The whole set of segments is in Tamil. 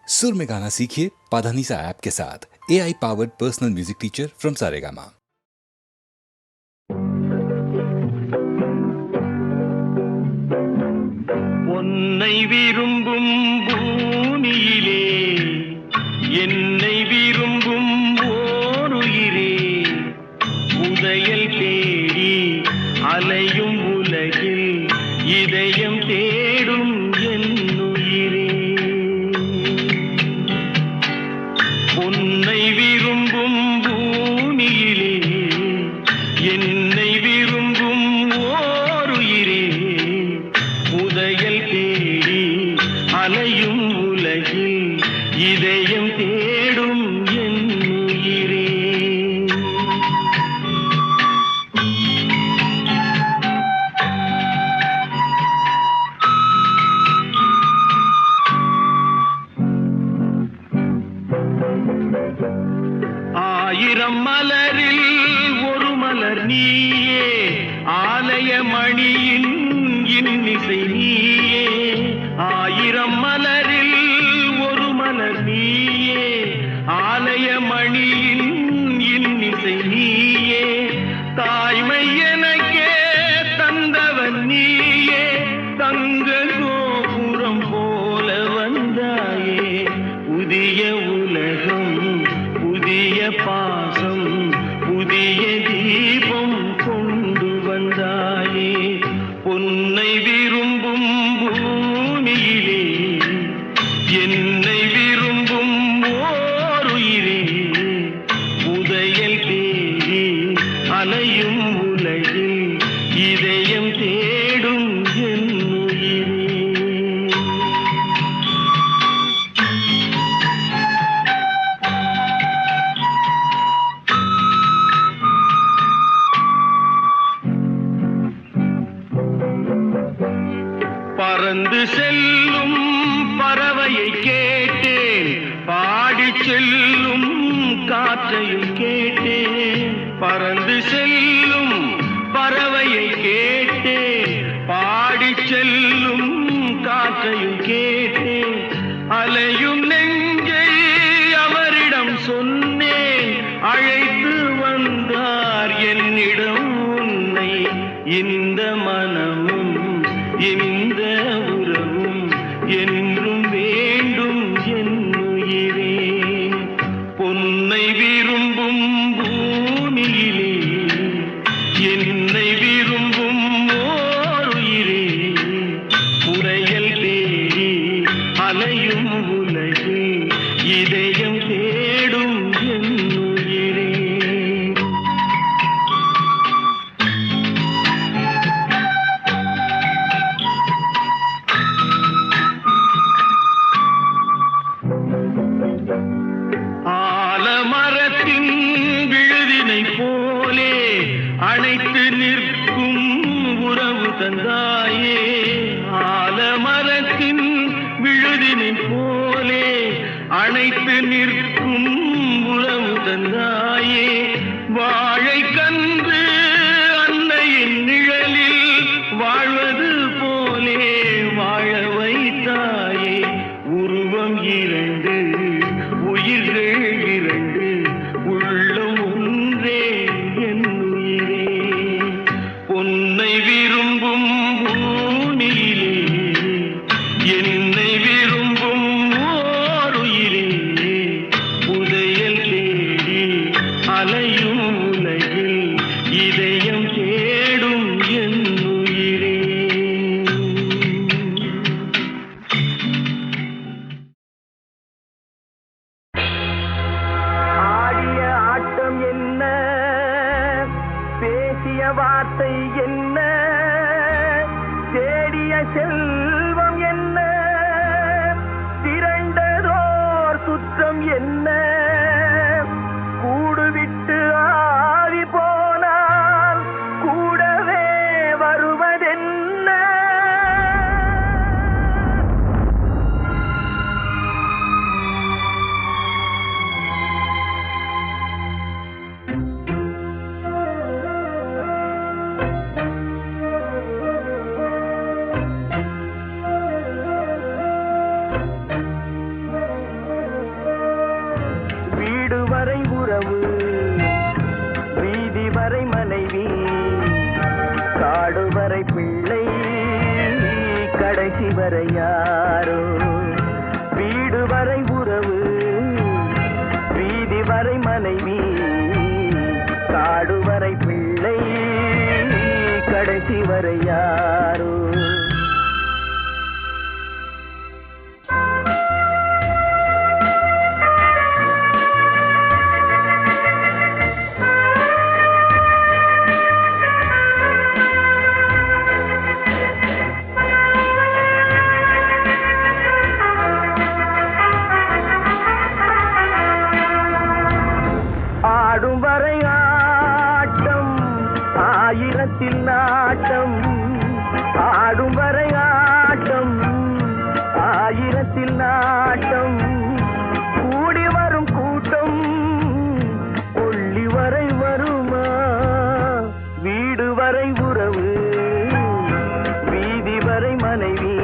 सुर में गाना सीखिए पाधानीसा ऐप के साथ। AI powered personal music teacher from Saregama. உன்னை விரும்பும் பூமியிலே என்னை விரும்பும் ஓருயிரே, உதயல் தேடி அலையும் உலகில் இதயம் தேடும் என்னுயிரே. உன்னை விரும்பும் பூமியிலே என்னை விரும்பும் ஓருயிரே, உதயல் தேடி அலையும் உலகில் இதயம் தேடும் என்னுயிரே. ஆயிரம் மலரில் ஒரு மலர் நீயே, ஆலய மணியின் இன்னிசை நீயே. ஆயிரம் மலரில் ஒரு மலர் நீயே, ஆலய மணியின் இன்னிசை நீயே. தாய்மை எனக்கே தந்தவன் நீயே, தங்க கோபுரம் போல வந்தாயே. புதிய உலகம் புதிய பாசம் புதிய தீபம் கொண்டு வந்தாயே. பொன்னை விரும்பும் பூமியிலே என்னை விரும்பும் ஓருயிரே, உதயல் தேடி அலையும் உலகில் இதயம் தேடும் என்னுயிரே. பறந்து செல்லும் பறவையை கேட்டேன், பாடிச் செல்லும் காற்றையும் கேட்டேன். பறந்து செல்லும் பறவையை கேட்டேன், பாடிச் செல்லும் காற்றையும் கேட்டேன். அலையும் நெஞ்சை அவரிடம் சொன்னேன், அழைத்து வந்தார் என்னிடம் உன்னை. இந்த மனமும் இந்த உறவும் என்றும் வேண்டும் என்னுயிரே. பொன்னை விரும்பும் பூமியிலே என்னை விரும்பும் ஓருயிரே, உரையல் தேடி அலையும் உலகில் இதயம் தேடும் என்னுயிரே. ஆலமரத்தின் விழுதினை போலே அணைத்து நிற்கும் உறவு தந்தாயே. ஆலமரத்தின் விழுதினை போலே அணைத்து நிற்கும் உறவு தந்தாயே. வாழை கன்று அன்னையின் நிழலில் வாழ்வது போலே வாழ வைத்தாயே. உருவம் இரண்டு உயிர்கள் இரண்டு, உள்ளம் ஒன்றே என்னுயிரே. பொன்னை விரும்பும் பூமியிலே என்னை விரும்பும் ஓருயிரே, உதயல் தேடி அலையும் உலகில் இதயம் தேடும் என்னுயிரே. வீடு வரை உறவு, வீதி வரை மனைவி, காடு வரை பிள்ளை, கடைசி வரை யாரோ. வீடு வரை உறவு, வீதி வரை மனைவி, காடு வரை பிள்ளை, கடைசி வரை யாரோ. ஆடும் வரை ஆட்டம், ஆயிரத்தில் நாட்டம், ஆடும் வரை ஆட்டம், ஆயிரத்தில் நாட்டம், கூடி வரும் கூட்டம் கொள்ளி வரை வருமா. வீடு வரை உறவு, வீதி வரை மனைவி,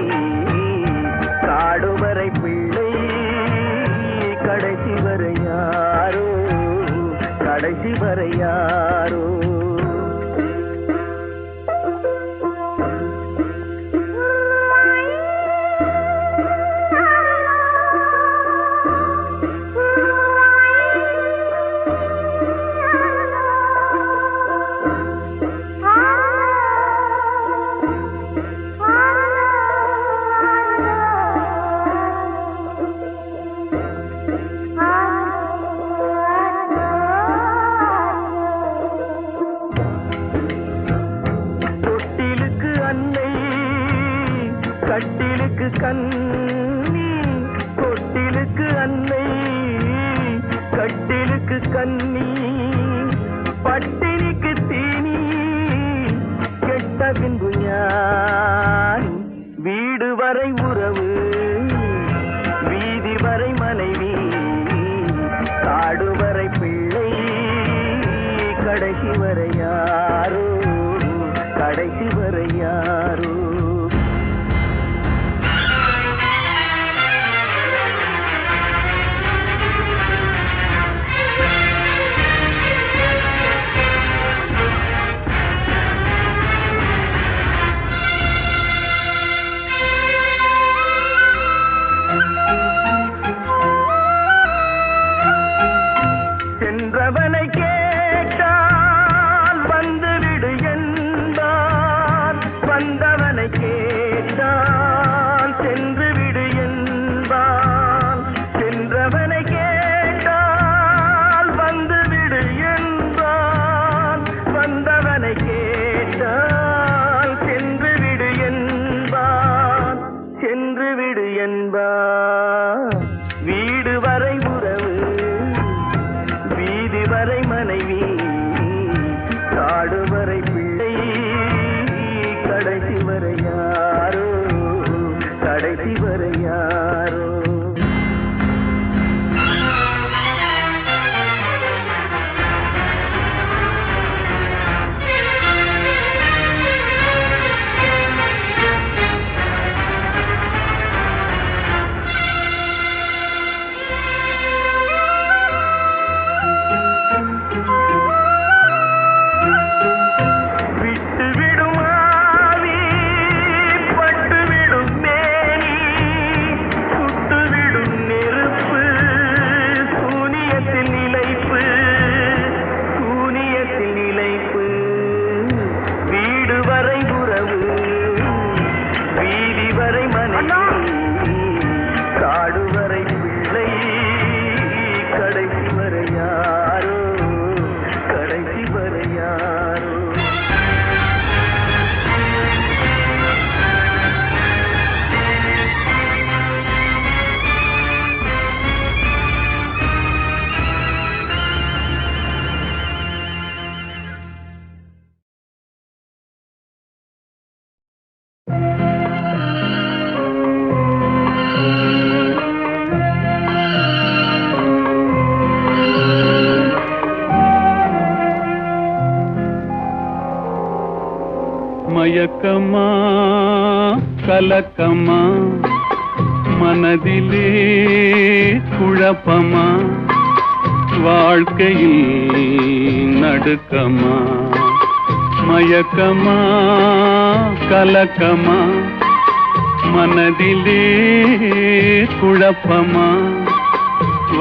காடு வரை பிள்ளை, கடைசி வரை யாரோ, கடைசி வரை யாரோ. கட்டிலுக்கு கண்ணி, தொட்டிலுக்கு அன்னை, கட்டிலுக்கு கண்ணி, பட்டினிக்கு தீனி, கெட்ட பின்பு ஞானி. வீடு வரை உறவு, வீதி வரை மனைவி, காடு வரை பிள்ளை, கடைசி வரை யாரோ, கடைசி வரை யாரோ. சென்றவனை கேட்டால் வந்துவிடு என்பான், வந்தவனை கேட்டால் சென்றுவிடு என்பான். சென்றவனை கேட்டால் வந்துவிடு என்பான், வந்தவனை கேட்டால் சென்றுவிடு என்பான், சென்றுவிடு என்பான். வீடு வரை உறவு, வீதி வரை மனைவி, காடு வரை பிள்ளை, கடைசி வரை யாரோ, கடைசி வரை யாரோ. மயக்கமா கலக்கமா மனதிலே குழப்பமா வாழ்க்கையில் நடுக்கமா மயக்கமா கலக்கமா மனதிலே குழப்பமா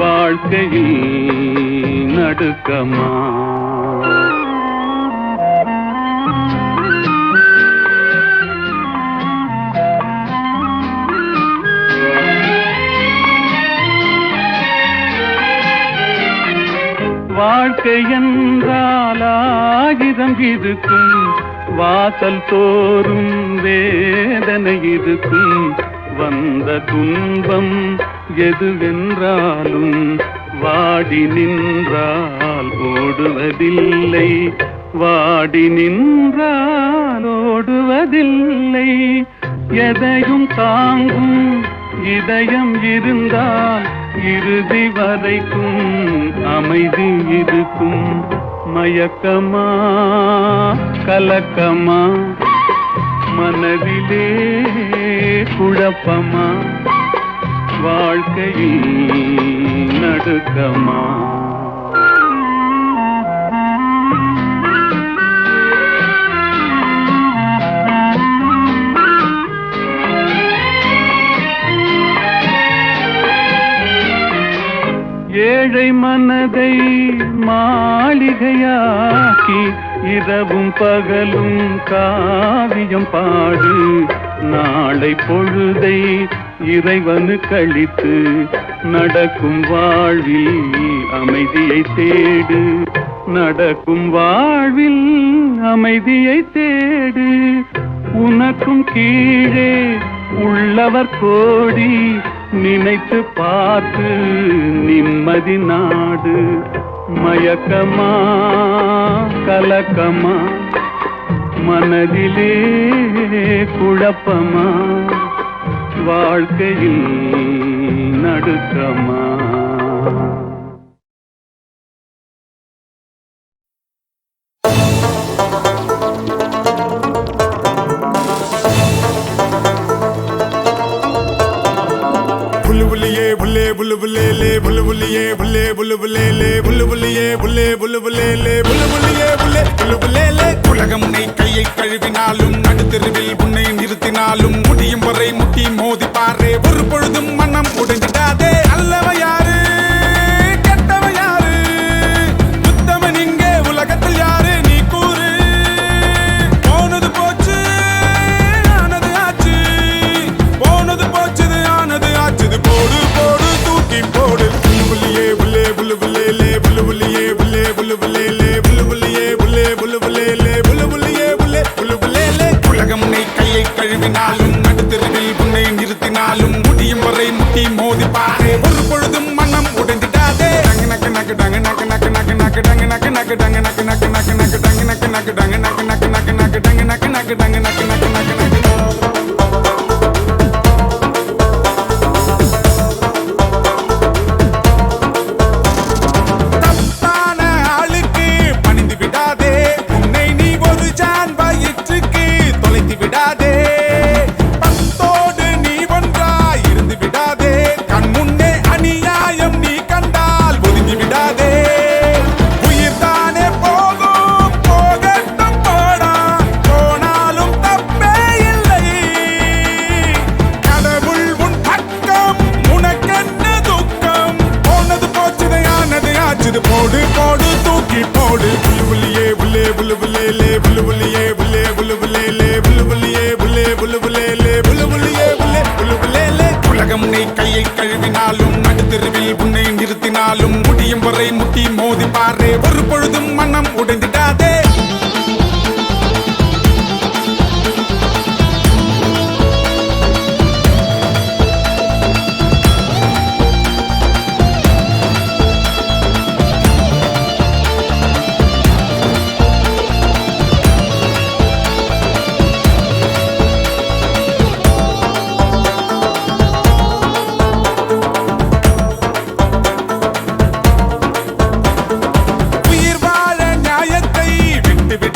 வாழ்க்கையில் நடுக்கமா வாழ்க்கை என்றால் ஆயிரம் இருக்கும் வாசல் தோறும் வேதனை இருக்கும் வந்த துன்பம் எதுவென்றாலும் வாடி நின்றால் ஓடுவதில்லை வாடி நின்றால் ஓடுவதில்லை எதையும் தாங்கும் இதயம் இருந்தால் இறுதி வரைக்கும் அமைதி இருக்கும் மயக்கமா கலக்கமா மனதிலே குழப்பமா வாழ்க்கையில் நடுக்கமா ஏழை மனதை மாளிகையாக்கி இரவும் பகலும் காவியம் பாடு நாளை பொழுதை இறைவனு கழித்து நடக்கும் வாழ்வில் அமைதியை தேடு நடக்கும் வாழ்வில் அமைதியை தேடு உனக்கும் கீழே உள்ளவர் கோடி நினைத்து பார்த்து நிம்மதி நாடு மயக்கமா கலக்கமா மனதிலே குழப்பமா வாழ்க்கையில் நடுக்கமா बुलबुलेले बुलबुलिए बुले बुलबुलेले बुलबुलिए बुले बुलबुलेले बुलबुलिए बुले बुलबुलेले உலகம் உன்னை கையை கழுவினாலும் நடுத்தெருவில் உன்னை நிறுத்தினாலும் முடியும் வரை முட்டி மோதி பாரு ஒரு பொழுதும் மனம் உடைஞ்சிடாதே அல்லவ யாரு கெட்டவ யாரு உத்தமன் இங்கே உலகத்தில் யாரு நீ கூறு போனது போச்சு ஆனது ஆச்சு போனது போச்சுது ஆனது ஆச்சுது போடு போடு தூக்கி போடு புல்லுபுல்லியே புல்லே புல்லுபுல்லேலே புல்லுபுல்லியே புல்லே புல்லுபுல்லேலே புல்லுபுல்லியே புல்லே புல்லுபுல்லேலே புல்லுபுல்லியே புல்லே புல்லுபுல்லேலே உலகம் உன்னை கையை கழுவினாலும் நடுத்தெருவில் உன்னை நிறுத்தினாலும் முடியும் வரை முட்டி மோதி பாரு ஒரு பொழுதும் மனம் உடைந்திடாதே டங்கு நக்கு நக்கு டங்கு நக்கு நக்கு நக்கு நக்கு டங்கு நக்கு நக்கு டங்கு நக்கு நக்கு நக்கு நக்கு டங்கு நக்கு நக்கு டங்கு நக்கு நக்கு நக்கு நக்கு டங்கு நக்கு நக்கு டங்கு நக்கு நக்கு நக்கு நக்கு போடு போடு தூக்கி போடு புல்லுபுல்லியே புல்லே புல்லுபுல்லேலே புல்லுபுல்லியே புல்லே புல்லுபுல்லேலே புல்லுபுல்லியே புல்லே புல்லுபுல்லேலே புல்லுபுல்லியே புல்லே புல்லுபுல்லேலே உலகம் உன்னை கையை கழுவினாலும் நடுத்தெருவில் உன்னை நிறுத்தினாலும் முடியும் வரை முட்டி மோதி பாரு ஒரு பொழுதும் மனம் உடைந்திடாதே விட்டு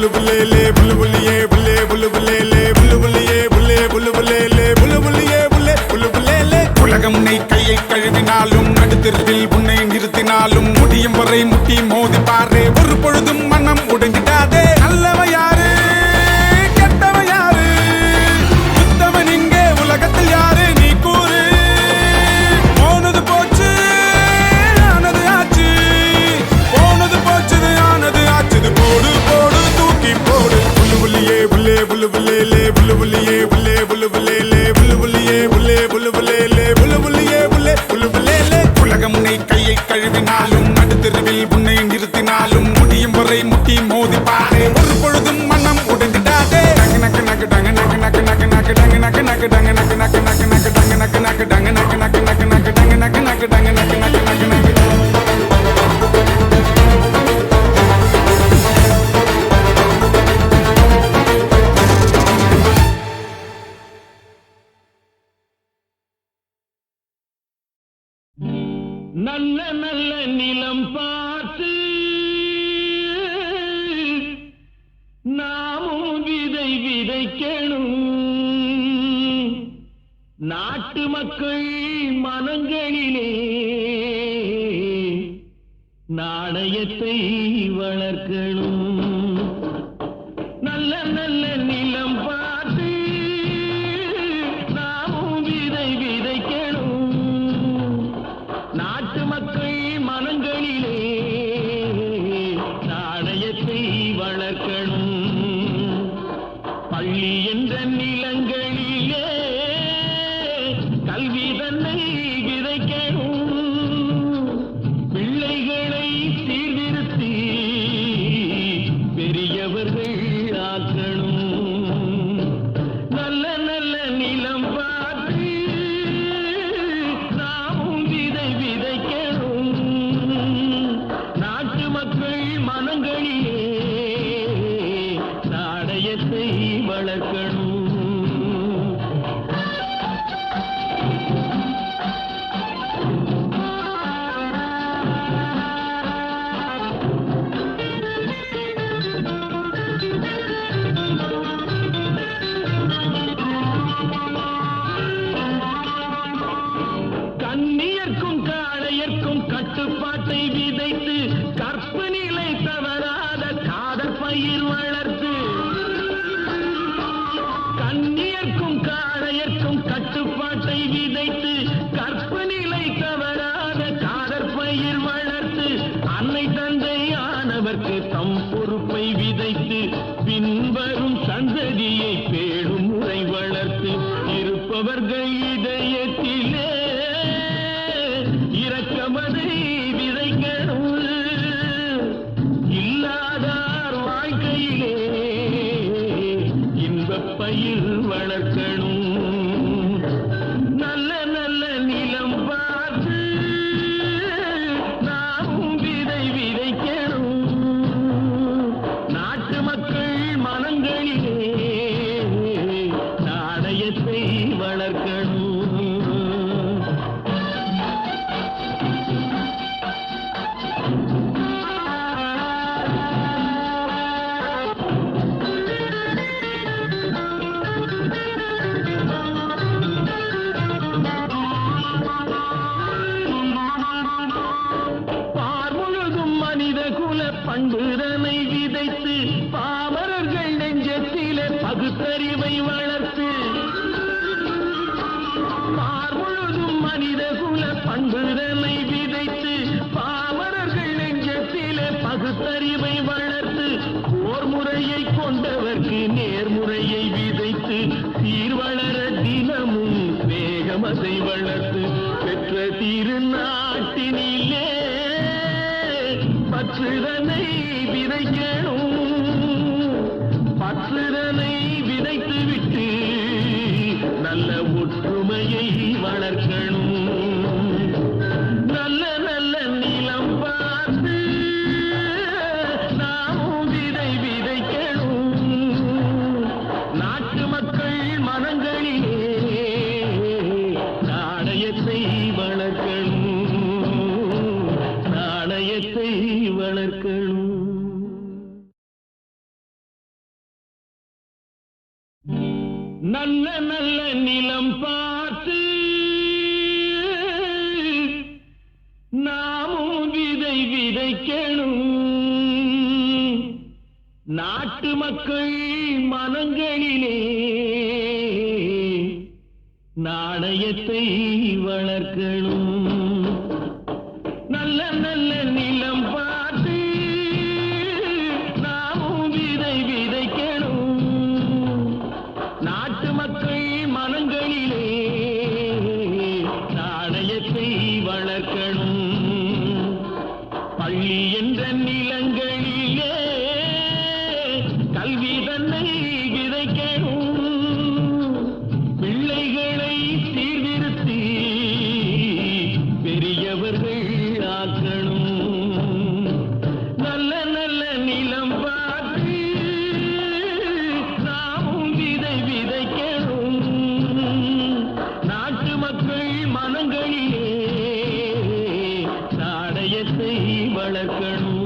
புல்லு புல்லேலே புல்லு புல்லியே புல்லே புல்லு புல்லேலே புல்லு புல்லியே புல்லே புல்லு புல்லேலே புல்லு புல்லியே புல்லே புல்லு புல்லேலே உலகம் உன்னை கையை கழுவினாலும் நடுத்தெருவில் உன்னை நிறுத்தினாலும் முடியும் வரை முட்டி மோதி பாரு ஒரு பொழுதும் மனம் உடைஞ்சிடாதே நல்லவ யாரு கெட்டவ யாரு சுத்தவன் இங்கே உலகத்தில் யாரு நீ கூறு போனது போச்சு ஆனது ஆச்சு போனது போச்சுது ஆனது ஆச்சுது போடு போடு தூக்கி போடு புல்லு புல்லியே புல்லே புல்லு புல்லேலே புல்லு புல்லியே புல்லே புல்லு புல்லேலே புல்லு புல்லியே புல்லே புல்லு புல்லேலே புல்லு புல்லியே புல்லே புல்லு புல்லேலே உலகம் உன்னை கையை கழுவினாலும் நடுத்தெருவில் உன்னை நிறுத்தினாலும் முடியும் வரை முட்டி மோதி பாரு ஒரு பொழுதும் மனம் உடைந்திடாதே டங்கு நக்கு நக்கு டங்கு நக்கு நக்கு நக்கு நக்கு டங்கு நக்கு நக்கு டங்கு நக்கு நக்கு நக்கு நக்கு டங்கு நக்கு நக்கு டங்கு நக்கு நக்கு நக்கு நக்கு டங்கு நக்கு நக்கு டங்கு நக்கு நக்கு நக்கு நக்கு நல்ல நல்ல நிலம் பார்த்து நாமும் விதை விதைக்கணும் நாட்டு மக்கள் மனங்களிலே நாணயத்தை வளர்க்கணும் நல்ல நல்ல நிலம் பார்த்து நாமும் விதை விதைக்கணும் நாட்டு மக்கள் மனங்களிலே நாணயத்தை வளர்க்கணும் பள்ளி என்ற நிலங்களிலே கல்வி தன்னை விதைக்கணும் பிள்ளைகளை சீர்திருத்தி பெரியவர்கள் ஆக்கணும் நல்ல நல்ல நிலம் பார்த்து நாமும் விதை விதைக்கணும் நாட்டு மக்கள் மனங்களிலே நாணயத்தை வளர்க்கணும் கண்ணியர்க்கும் காளையர்க்கும் கட்டுப்பாட்டை விதைத்து கற்பு நிலை தவறாத காதல் பயிர் வளர்த்து கண்ணியர்க்கும் காளையர்க்கும் கட்டுப்பாட்டை விதைத்து கற்பு நிலை தவறாத காதல் பயிர் வளர்த்து அன்னை தந்தை ஆனவர்க்கு தம் பொறுப்பை விதைத்து பின்வரும் சந்ததியை பேடும் முறை வளர்த்து இருப்பவர்கள் இதயத்திலே இரக்கமதை விதைக்கணும் இல்லாதார் வாழ்க்கையிலே இன்பப் பயிர் வளர்க்கணும் நல்ல நல்ல நிலம் பார்த்து நாமும் விதை விதைக்கணும் நாட்டு மக்கள் மனங்களிலே நாணயத்தை வளர்க்கணும் பார் முழுதும் மனித குல பண்புதனை விதைத்து பாமரர்கள் நெஞ்சத்திலே பகுத்தறிவை வளர்த்து பார் முழுதும் மனித குல பண்புதனை விதைத்து பாமரர்கள் நெஞ்சத்திலே பகுத்தறிவை வளர்த்து போர் முறையை கொண்டவர்க்கு நேர்முறையை விதைத்து சீர் வளர தினமும் வேகமதை வளர்த்து பெற்ற திருநாட்டினிலே பற்றுதனை விதைக்கணும் பற்றுதனை விதைத்து விட்டு நல்ல ஒற்றுமையை வளர்க்கணும் நல்ல நல்ல நிலம் பார்த்து நாமும் விதை விதைக்கணும் நாட்டு மக்கள் மனங்களிலே நாணயத்தை வளர்க்கணும் நாணயத்தை வளர்க்கணும் நல்ல நல்ல நிலம் பார்த்து நாமும் விதை விதைக்கணும். நாட்டு மக்கள் மனங்களிலே நாணயத்தை வளர்க்கணும். நல்ல நல்ல நிலம் பார்த்து நாமும் விதை விதைக்கணும். நாட்டு மக்கள் மனங்களிலே நாணயத்தை வளர்க்கணும். பள்ளி என்ற நிலங்களிலே கல்வி தன்னை விதைக்கணும். பிள்ளைகளை சீர்திருத்தி பெரியவர்கள் ஆக்கணும். நல்ல நல்ல நிலம் பார்த்து நாமும் விதை விதைக்கணும். நாட்டு மக்கள் மனங்களிலே நாணயத்தை வளர்க்கணும்.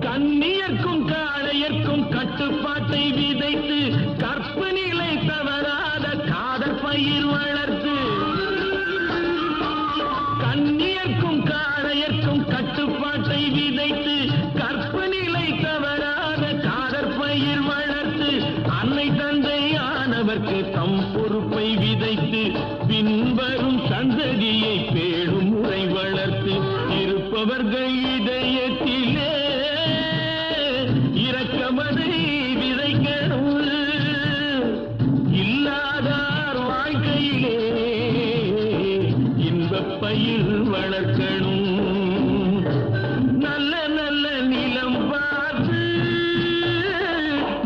கண்ணியர்க்கும் காளையர்க்கும் கட்டுப்பாட்டை விதைத்து கற்பனிலை தவறாத காதல் பயிர் வளர்த்து. கண்ணியர்க்கும் காளையர்க்கும் கட்டுப்பாட்டை விதைத்து கற்பனிலை தவறாத காதல் பயிர் வளர்த்து. அன்னை தந்தை ஆனவர்க்கு தம் பொறுப்பை விதைத்து பின்வரும் சந்ததியை பேடும் முறை வளர்த்து. இருப்பவர்கள் இதயத்திலே இரக்கமதை விதைக்கணும். இல்லாதார் வாழ்க்கையிலே இன்பப் பயிர் வளர்க்கணும். நல்ல நல்ல நிலம் பார்த்து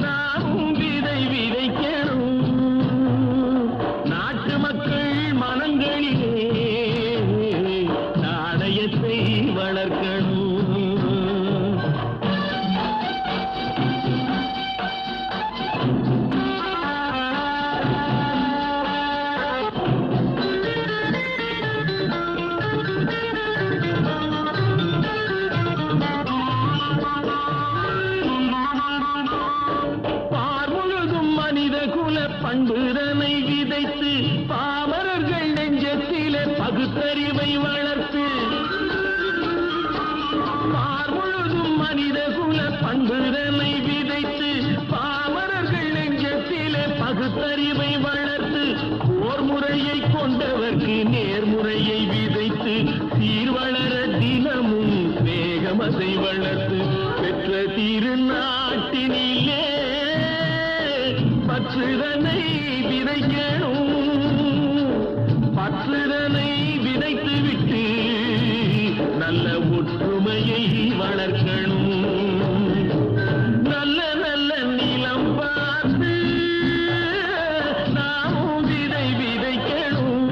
நாமும் விதை விதைக்கணும். நாட்டு மக்கள் மனங்களிலே நாணயத்தை வளர்க்கணும். பார்முழுதும் மனித குல பண்புதனை விதைத்து பாமரர்கள் நெஞ்சத்திலே பகுத்தறிவை வளர்த்து. பார்முழுதும் மனித குல பண்புதனை விதைத்து பாமரர்கள் நெஞ்சத்திலே பகுத்தறிவை வளர்த்து. போர் முறையை கொண்டவர்க்கு நேர்முறையை விதைத்து சீர்வளர தினமும் வேகமதை வளர்த்து. பெற்ற திருநாட்டினிலே பற்றுதனை விதைக்கணும். பற்றுதனை விதைத்து விட்டு நல்ல ஒற்றுமையை வளர்க்கணும். நல்ல நல்ல நிலம் பார்த்து நாமும் விதை விதைக்கணும்.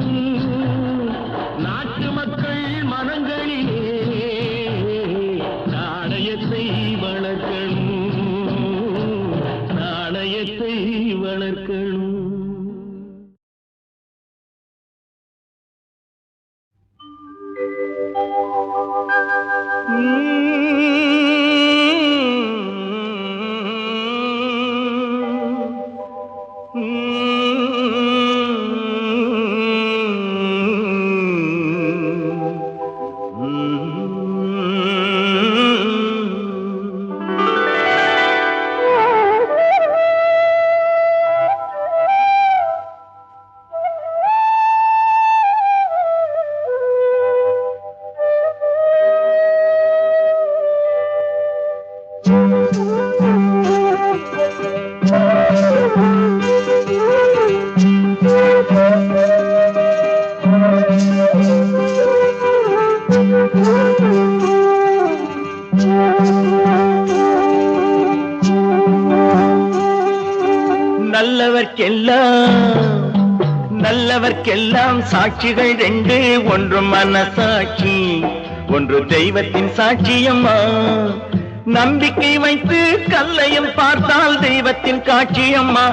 நாட்டு மக்கள் மனங்களிலே நாணயத்தை வளர்க்கணும். நாணயத்தை வளர்க்கணும். நல்லவர்க்கெல்லாம் சாட்சிகள் ரெண்டு, ஒன்று மனசாட்சி, ஒன்று தெய்வத்தின் சாட்சியம்மா. நம்பிக்கை வைத்து கல்லையும் பார்த்தால் தெய்வத்தின் காட்சியம்மா,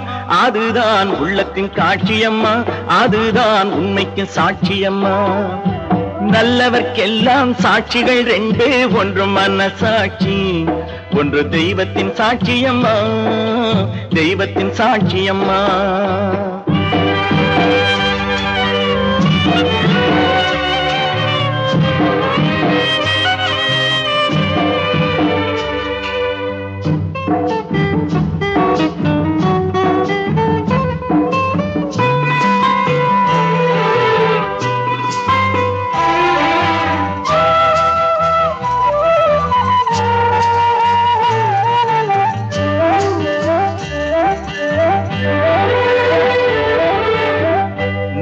அதுதான் உள்ளத்தின் காட்சியம்மா, அதுதான் உண்மைக்கு சாட்சியம்மா. நல்லவர்க்கெல்லாம் சாட்சிகள் ரெண்டு, ஒன்று மனசாட்சி, ஒன்று தெய்வத்தின் சாட்சியம்மா, தெய்வத்தின் சாட்சியம்மா.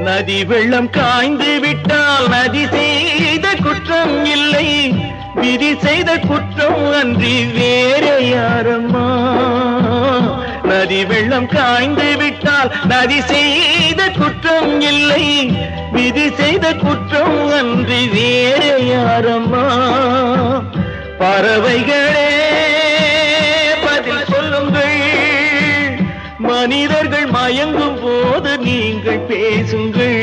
நதி வெள்ளம் காய்ந்து விட்டால் நதி செய்த குற்றம் இல்லை, விதி செய்த குற்றம் அன்றி வேற யாரம்மா. நதி வெள்ளம் காய்ந்து விட்டால் நதி செய்த குற்றம் இல்லை, விதி செய்த குற்றம் அன்றி வேற யாரம்மா. பறவைகளே பதில் சொல்லுங்கள், மனிதர்கள் மயங்கும் போது நீங்கள் பேசுங்கள்,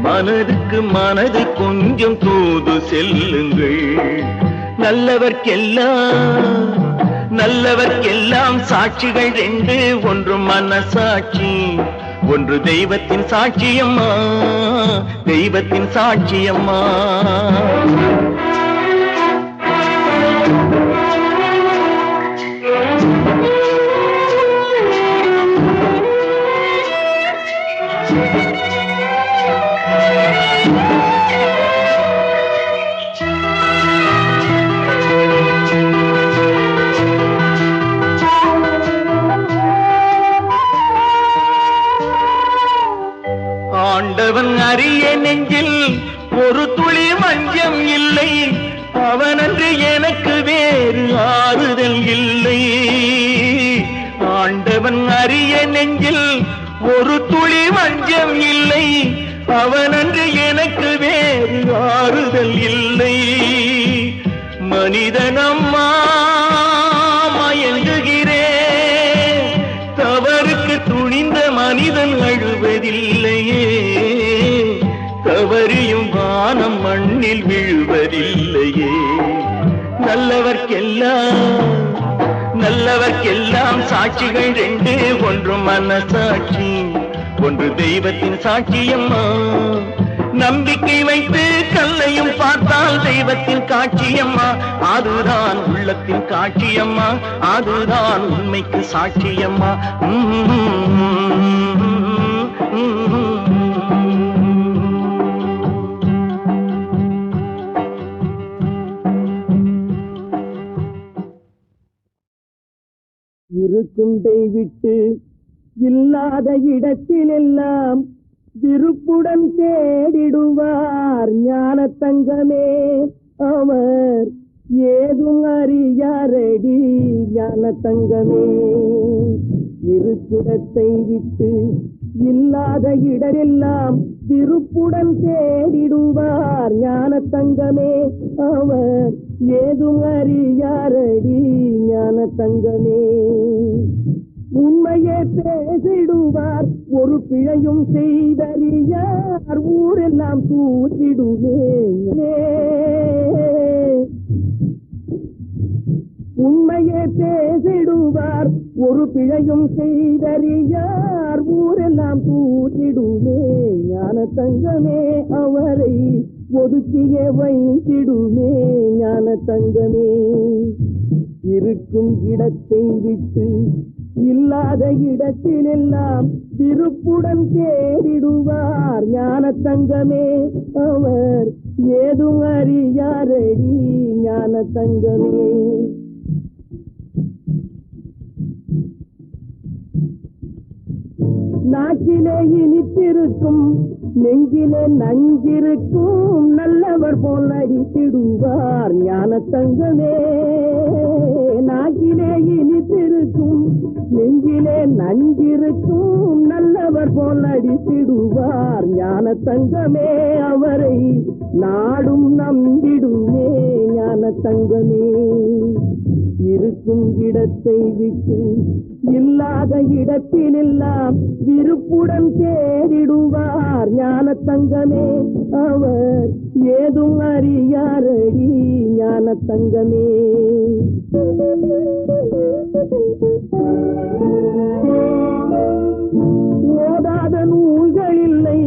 மனதுக்கு மனது கொஞ்சம் தூது செல்லுங்கள். நல்லவர்க்கெல்லாம் சாட்சிகள் ரெண்டு, ஒன்று மனசாட்சி, ஒன்று தெய்வத்தின் சாட்சியம்மா, தெய்வத்தின் சாட்சியம்மா. ஆண்டவன் அறிய நெஞ்சில் ஒரு துளி மஞ்சம் இல்லை, அவனன்று எனக்கு வேறு ஆறுதல் இல்லை. ஆண்டவன் அறிய நெஞ்சில் ஒரு துளி மஞ்சம் இல்லை, அவனன்று எனக்கு வேறு ஆறுதல் இல்லை. மனிதனம்மா மயங்குகிறேன், தவறுக்கு துணிந்த மனிதன் அழுவதில்லையே, தவறியும் வானம் மண்ணில் விழுவதில்லையே. நல்லவர்க்கெல்லாம் சாட்சிகள் ரெண்டு, ஒன்று மனசாட்சி, ஒன்று தெய்வத்தின் சாட்சியம்மா. நம்பிக்கை வைத்து கல்லையும் பார்த்தால் தெய்வத்தின் காட்சியம்மா, அதுதான் உள்ளத்தின் காட்சியம்மா, அதுதான் உண்மைக்கு சாட்சியம்மா. இருக்குண்டை விட்டு இல்லாத இடத்திலெல்லாம் விருப்புடன் தேடிடுவார் ஞான தங்கமே, அவர் ஏதும் அறியாரடி ஞான தங்கமே. இருக்குடத்தை விட்டு இல்லாத இடரெல்லாம் விருப்புடன் தேடிடுவார் ஞான தங்கமே, அவர் ஏதும் அறியாரடி ஞான தங்கமே. உண்மையே பேசிடுவார், ஒரு பிழையும் செய்தறியார், ஊரெல்லாம் தூத்திடுவே. உண்மையே பேசிடுவார், ஒரு பிழையும் செய்தறியார், ஊரெல்லாம் தூத்திடுமே. ஞான தங்கமே அவரை ஒதுக்கியே வைத்திடுமே ஞான தங்கமே. இருக்கும் இடத்தை விட்டு இல்லாத இடத்திலெல்லாம் விருப்புடன் தேடிடுவார் ஞான தங்கமே, அவர் ஏதும் அறியாரடி ஞான தங்கமே. நாக்கிலே இனித்திருக்கும் இருக்கும் நெஞ்சிலே நஞ்சிருக்கும் நல்லவர் போல் அடித்திடுவார் ஞான தங்கமே நாக்கிலே இனித்திருக்கும் நெஞ்சிலே நஞ்சிருக்கும் நல்லவர் போல் அடித்திடுவார் ஞான தங்கமே அவரை நாடும் நம்பிடுமே ஞான தங்கமே இருக்கும் இடத்தை விட்டு இல்லாத இடத்திலெல்லாம் விருப்புடன் தேடிடுவார் ஞான தங்கமே அவர் ஏதும் அறியாரடி ஞான தங்கமே ஓதாத நூல்கள் இல்லை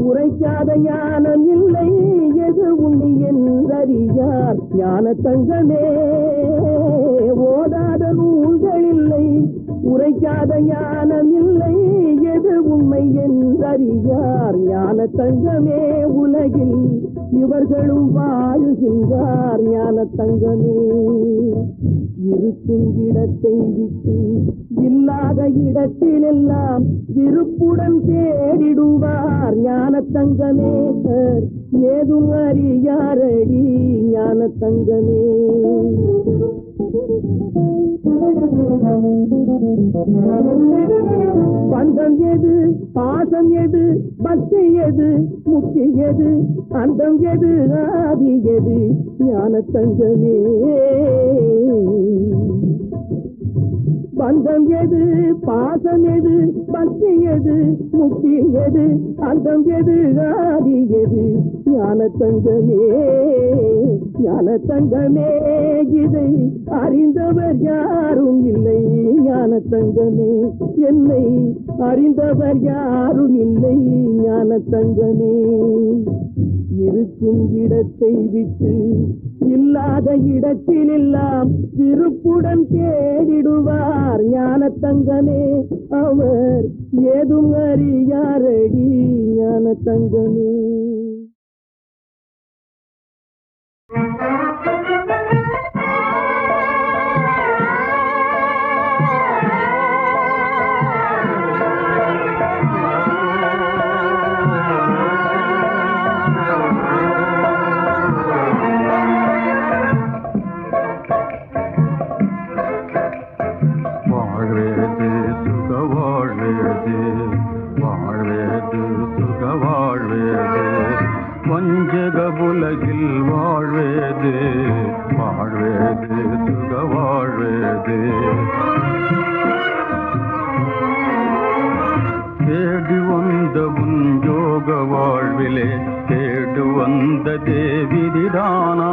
உரைக்காத ஞானம் இல்லை எது உண்மை என்றறியார் ஞான தங்கமே ஓதாத நூல்கள் இல்லை உரைக்காத ஞானம் இல்லை எது உண்மை என்றறியார் ஞான தங்கமே உலகில் இவர்களும் வாழுகின்றார் ஞான தங்கமே இருக்கும் இடத்தை விட்டு இல்லாத இடத்திலெல்லாம் விருப்புடன் தேடிடுவார் ஞான தங்கமே ஏதும் அறியாரடி ஞான தங்கமே பந்தம் எது பாசம் எது பக்தி எது முக்தி எது அந்தம் எது ஆதி எது ஞான தங்கமே பந்தம் எது பாசம் எது பக்தி எது முக்தி எது அந்தம் எது ஆதி எது ஞான தங்கமே ஞான தங்கமே இதை அறிந்தவர் யாரும் இல்லை ஞான தங்கமே என்னை அறிந்தவர் யாரும் இல்லை ஞான தங்கமே இருக்கும் இடத்தை விட்டு இல்லாத இடத்திலெல்லாம் விருப்புடன் தேடிடுவார் ஞான தங்கமே அவர் ஏதும் அறியாரடி ஞான தங்கமே உலகில் வாழ்வேது வாழ்வேது சுக வாழ்வேது தேடி வந்த உன் யோக வாழ்விலே தேடு வந்த தேவிதிதானா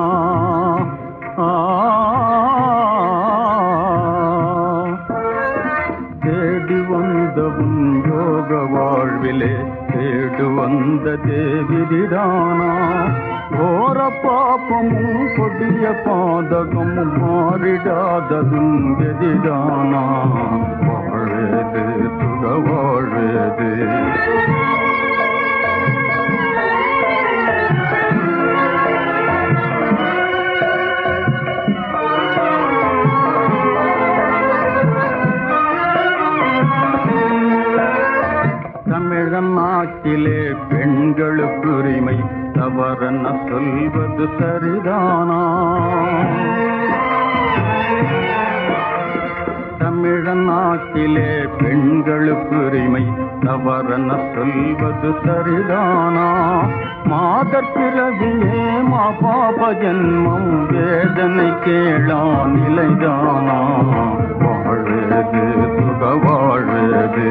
தேடி வந்த உன் யோக வாழ்விலே தேடு வந்த தேவிதிதானா ஓர பாப்பமும் கொடிய பாதகமும் மாறிடாததும் எதிரானா வாழ்வேது சுக வாழ்வேது தமிழநாட்டிலே பெண்களுக்கு உரிமை தவறென சொல்வது சரிதானா தமிழநாட்டிலே பெண்களுக்கு உரிமை தவறென சொல்வது சரிதானா மாதர் பிறவியே மா பாப ஜென்மம் வேதனை கேளா நிலைதானா வாழ்வேது சுக வாழ்வேது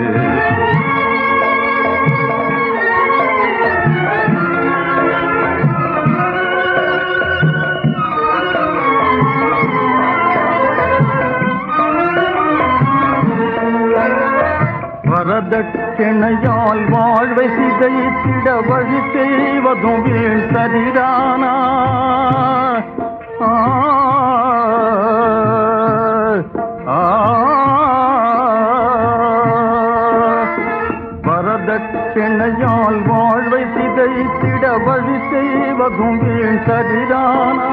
வரதட்சணையால் வாழ்வை சிதைத்திட வழி செய்வதும் வீண் சரிதானா வரதட்சணையால் வாழ்வை சிதைத்திட வழி செய்வதும் வீண் சரிதானா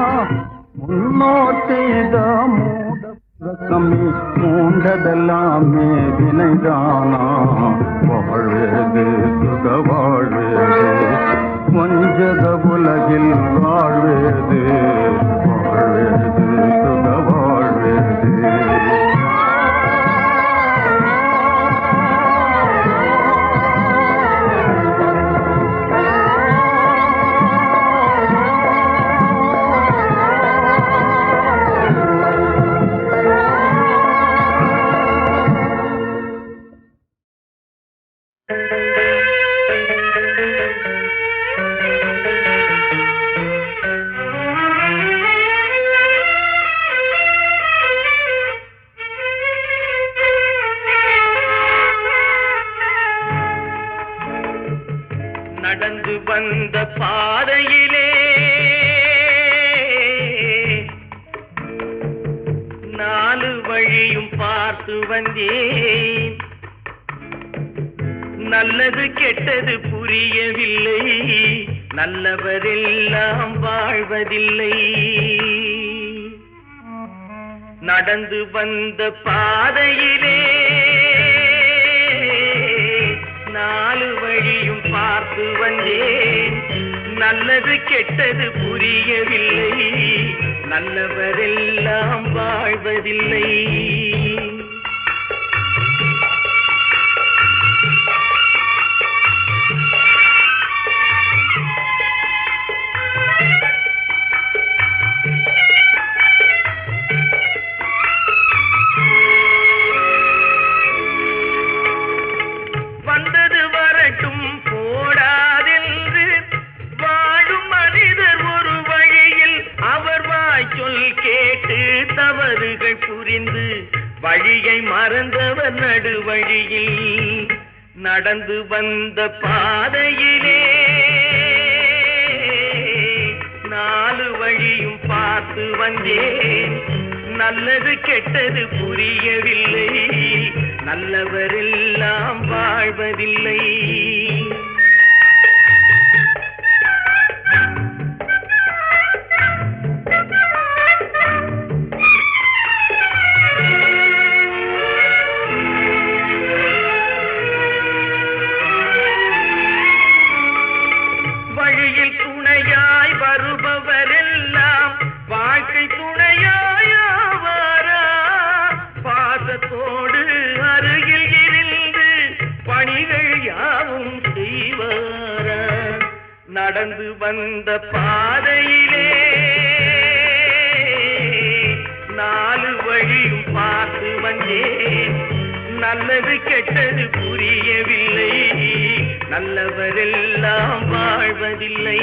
முன்னோர் செய்த மூடமே மூண்டதெல்லாமே வினைதானா வாழ்வேது சுக நடந்து வந்த பாதையிலே நாலு வழியும் பார்த்து வந்தேன். நல்லது கெட்டது புரியவில்லை, நல்லவரெல்லாம் வாழ்வதில்லை. நடந்து வந்த பாதையிலே நாலு வழியும் பார்த்து வந்தேன். நல்லது கெட்டது புரியவில்லை, நல்லவரெல்லாம் வாழ்வதில்லை. வந்தது வரட்டும் போடாதென்று வாழும் மனிதர் ஒரு வழியில் அவர் வாய்ச்சொல் கேட்டு தவறுகள் புரிந்து வழியை மறந்தவர் நடுவழியில். நடந்து வந்த பாதையிலே நாலு வழியும் பார்த்து வந்தேன். நல்லது கெட்டது புரியவில்லை, நல்லவரெல்லாம் வாழ்வதில்லை. வழியில் துணையாய் வருபவரெல்லாம் வாழ்க்கை துணையாயாவாரா? பாசத்தோடு அருகில் இருந்து பணிகள் யாவும் செய்வாரா? நடந்து வந்த பாதையிலே நாலு வழியும் பார்த்து வந்தேன். நல்லது கெட்டது புரியவில்லை, நல்லவரெல்லாம் வாழ்வதில்லை.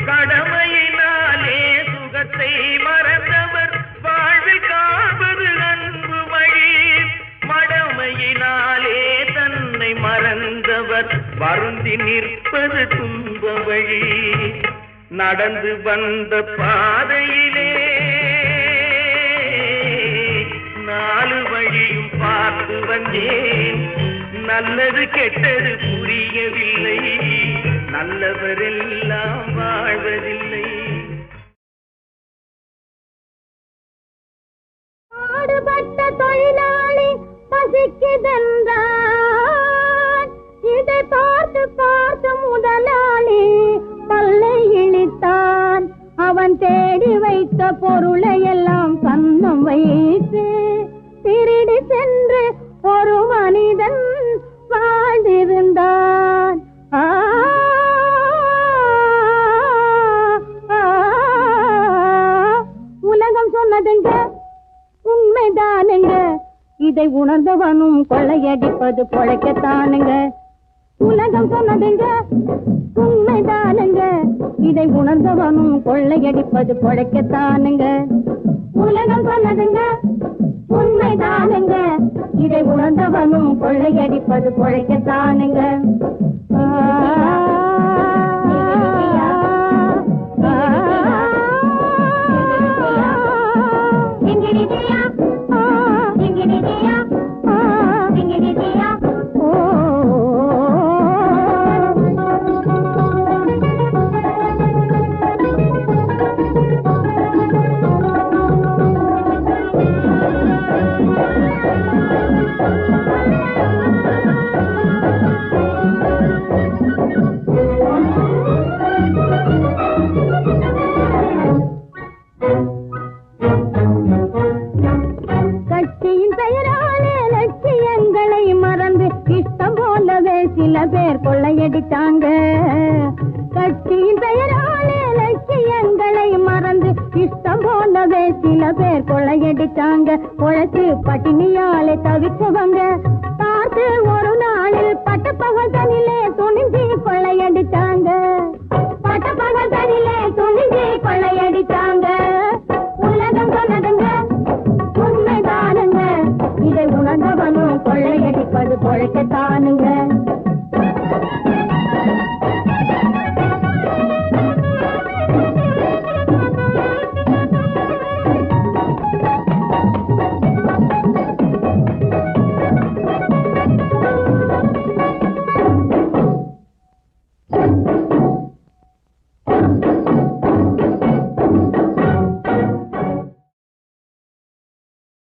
கடமையினாலே சுகத்தை மறந்தவர் வாழ்வில் காண்பது அன்பு வழி. மடமையினாலே தன்னை மறந்தவர் வருந்தி நிற்பது துன்ப வழி. நடந்து வந்த பாதையிலே நாலு வழியும் பார்த்து வந்தேன். நல்லது கெட்டது புரியவில்லை, நல்லவரெல்லாம் வாழ்வதில்லை. பாடுபட்ட தொழிலாளி பசிக்குதென்றான். இதை பார்த்து பார்த்து முதலாளி பல்லை இழித்தான். அவன் தேடி வைத்த பொருளை எல்லாம் கன்னம் வைத்து திருடி சென்று ஒரு மனிதன் வாழ்ந்திருந்தான். உலகம் சொன்னதுங்க உண்மைதானுங்க, இதை உணர்ந்தவனும் கொள்ளையடிப்பது பொழைக்கத்தானுங்க. உலகம் சொன்னதுங்க உண்மைதானுங்க, இதை உணர்ந்தவனும் கொள்ளையடிப்பது பொழைக்கத்தானுங்க. உலகம் சொன்னதுங்க உண்மைதானுங்க, இதை உணர்ந்தவனும் கொள்ளையடிப்பது பொழைக்கத்தானுங்க. சில பேர் கொள்ளையடித்தாங்க. கட்சியின் பெயராலே லட்சியங்களை மறந்து இஷ்டம் போலவே சில பேர் கொள்ளையடித்தாங்க. உழைச்சு பட்டினியாலே தவிச்சவங்க பார்த்து ஒரு பொழைக்கத்தானுங்க